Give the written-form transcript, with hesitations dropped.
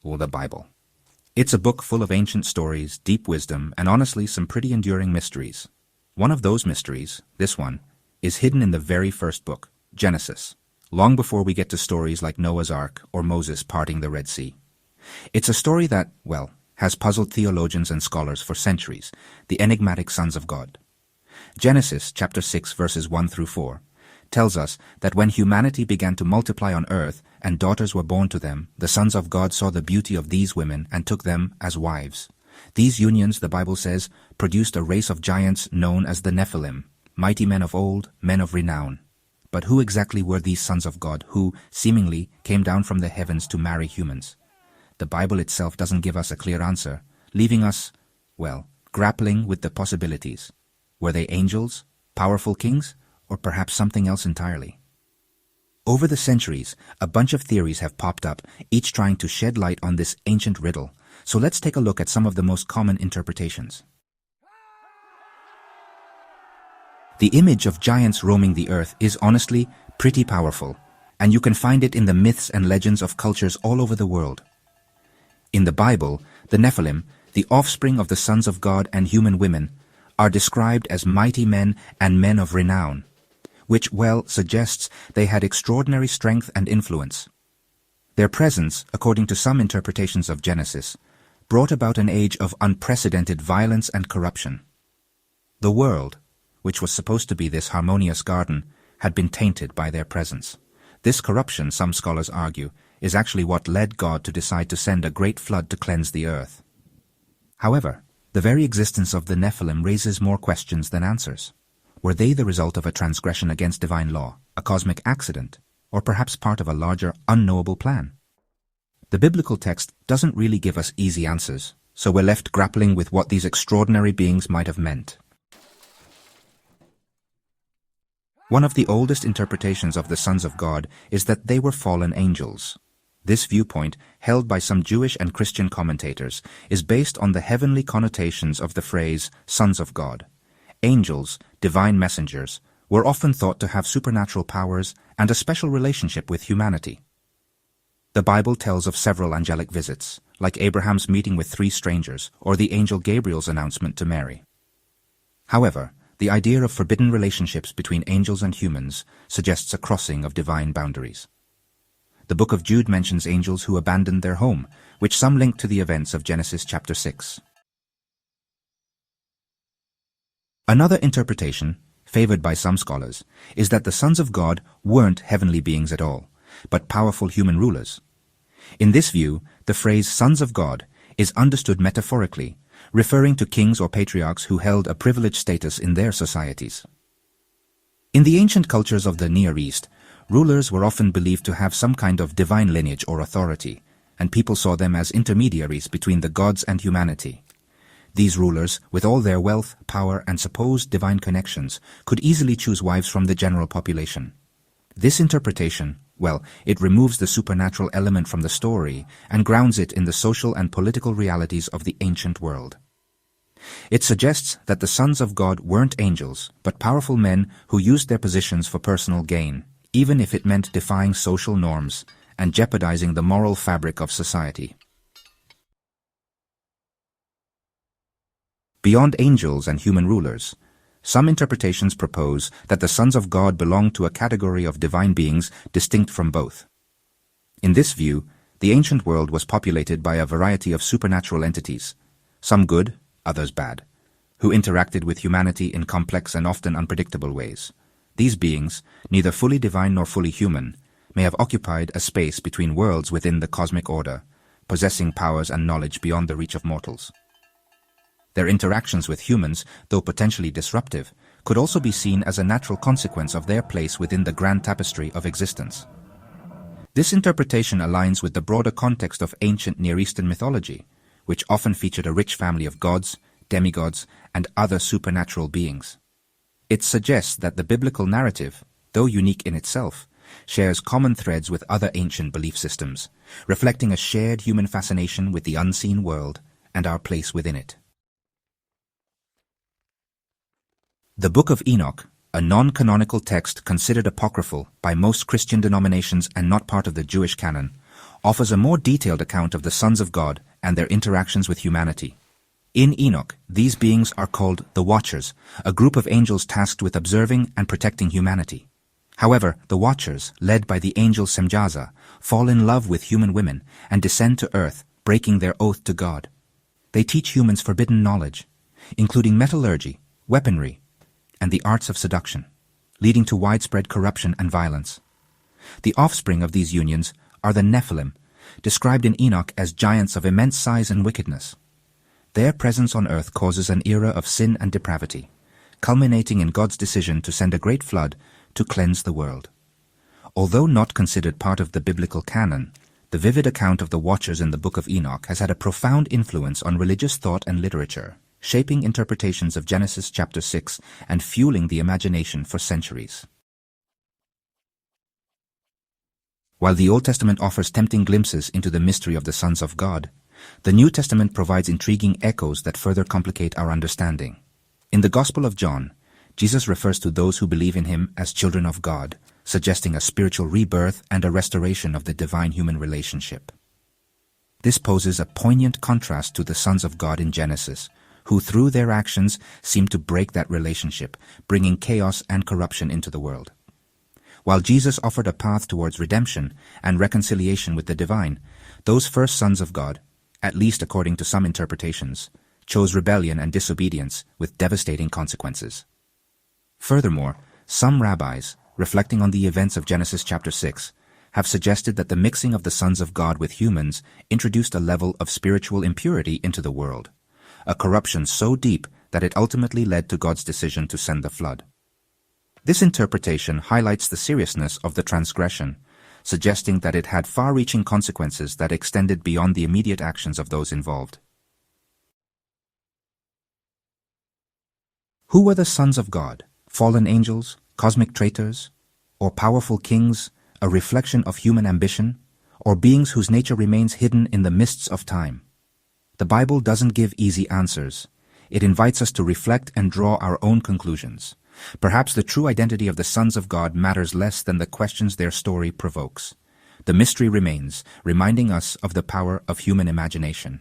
or the Bible. It's a book full of ancient stories, deep wisdom, and honestly some pretty enduring mysteries. One of those mysteries, this one, is hidden in the very first book, Genesis, long before we get to stories like Noah's Ark or Moses parting the Red Sea. It's a story that, well, has puzzled theologians and scholars for centuries, the enigmatic sons of God. Genesis chapter 6 verses 1 through 4 tells us that when humanity began to multiply on earth and daughters were born to them, the sons of God saw the beauty of these women and took them as wives. These unions, the Bible says, produced a race of giants known as the Nephilim, mighty men of old, men of renown. But who exactly were these sons of God who, seemingly, came down from the heavens to marry humans? The Bible itself doesn't give us a clear answer, leaving us, well, grappling with the possibilities. Were they angels, powerful kings, or perhaps something else entirely? Over the centuries, a bunch of theories have popped up, each trying to shed light on this ancient riddle. So let's take a look at some of the most common interpretations. The image of giants roaming the earth is honestly pretty powerful, and you can find it in the myths and legends of cultures all over the world. In the Bible, the Nephilim, the offspring of the sons of God and human women, are described as mighty men and men of renown, which, well, suggests they had extraordinary strength and influence. Their presence, according to some interpretations of Genesis, brought about an age of unprecedented violence and corruption. The world, which was supposed to be this harmonious garden, had been tainted by their presence. This corruption, some scholars argue, is actually what led God to decide to send a great flood to cleanse the earth. However, the very existence of the Nephilim raises more questions than answers. Were they the result of a transgression against divine law, a cosmic accident, or perhaps part of a larger, unknowable plan? The biblical text doesn't really give us easy answers, so we're left grappling with what these extraordinary beings might have meant. One of the oldest interpretations of the sons of God is that they were fallen angels. This viewpoint, held by some Jewish and Christian commentators, is based on the heavenly connotations of the phrase sons of God. Angels, divine messengers, were often thought to have supernatural powers and a special relationship with humanity. The Bible tells of several angelic visits, like Abraham's meeting with 3 strangers or the angel Gabriel's announcement to Mary. However, the idea of forbidden relationships between angels and humans suggests a crossing of divine boundaries. The book of Jude mentions angels who abandoned their home, which some link to the events of Genesis chapter 6. Another interpretation, favored by some scholars, is that the sons of God weren't heavenly beings at all, but powerful human rulers. In this view, the phrase sons of God is understood metaphorically, referring to kings or patriarchs who held a privileged status in their societies. In the ancient cultures of the Near East, rulers were often believed to have some kind of divine lineage or authority, and people saw them as intermediaries between the gods and humanity. These rulers, with all their wealth, power, and supposed divine connections, could easily choose wives from the general population. This interpretation, well, it removes the supernatural element from the story and grounds it in the social and political realities of the ancient world. It suggests that the sons of God weren't angels, but powerful men who used their positions for personal gain, even if it meant defying social norms and jeopardizing the moral fabric of society. Beyond angels and human rulers, some interpretations propose that the sons of God belong to a category of divine beings distinct from both. In this view, the ancient world was populated by a variety of supernatural entities, some good, others bad, who interacted with humanity in complex and often unpredictable ways. These beings, neither fully divine nor fully human, may have occupied a space between worlds within the cosmic order, possessing powers and knowledge beyond the reach of mortals. Their interactions with humans, though potentially disruptive, could also be seen as a natural consequence of their place within the grand tapestry of existence. This interpretation aligns with the broader context of ancient Near Eastern mythology, which often featured a rich family of gods, demigods, and other supernatural beings. It suggests that the biblical narrative, though unique in itself, shares common threads with other ancient belief systems, reflecting a shared human fascination with the unseen world and our place within it. The Book of Enoch, a non-canonical text considered apocryphal by most Christian denominations and not part of the Jewish canon, offers a more detailed account of the sons of God and their interactions with humanity. In Enoch, these beings are called the Watchers, a group of angels tasked with observing and protecting humanity. However, the Watchers, led by the angel Semjaza, fall in love with human women and descend to earth, breaking their oath to God. They teach humans forbidden knowledge, including metallurgy, weaponry, and the arts of seduction, leading to widespread corruption and violence. The offspring of these unions are the Nephilim, described in Enoch as giants of immense size and wickedness. Their presence on earth causes an era of sin and depravity, culminating in God's decision to send a great flood to cleanse the world. Although not considered part of the biblical canon, the vivid account of the Watchers in the Book of Enoch has had a profound influence on religious thought and literature, shaping interpretations of Genesis chapter 6 and fueling the imagination for centuries. While the Old Testament offers tempting glimpses into the mystery of the sons of God, the New Testament provides intriguing echoes that further complicate our understanding. In the Gospel of John, Jesus refers to those who believe in him as children of God, suggesting a spiritual rebirth and a restoration of the divine-human relationship. This poses a poignant contrast to the sons of God in Genesis, who through their actions seem to break that relationship, bringing chaos and corruption into the world. While Jesus offered a path towards redemption and reconciliation with the divine, those first sons of God, at least according to some interpretations, chose rebellion and disobedience with devastating consequences. Furthermore, some rabbis, reflecting on the events of Genesis chapter 6, have suggested that the mixing of the sons of God with humans introduced a level of spiritual impurity into the world, a corruption so deep that it ultimately led to God's decision to send the flood. This interpretation highlights the seriousness of the transgression, suggesting that it had far-reaching consequences that extended beyond the immediate actions of those involved. Who were the sons of God? Fallen angels, cosmic traitors, or powerful kings, a reflection of human ambition, or beings whose nature remains hidden in the mists of time? The Bible doesn't give easy answers. It invites us to reflect and draw our own conclusions. Perhaps the true identity of the sons of God matters less than the questions their story provokes. The mystery remains, reminding us of the power of human imagination.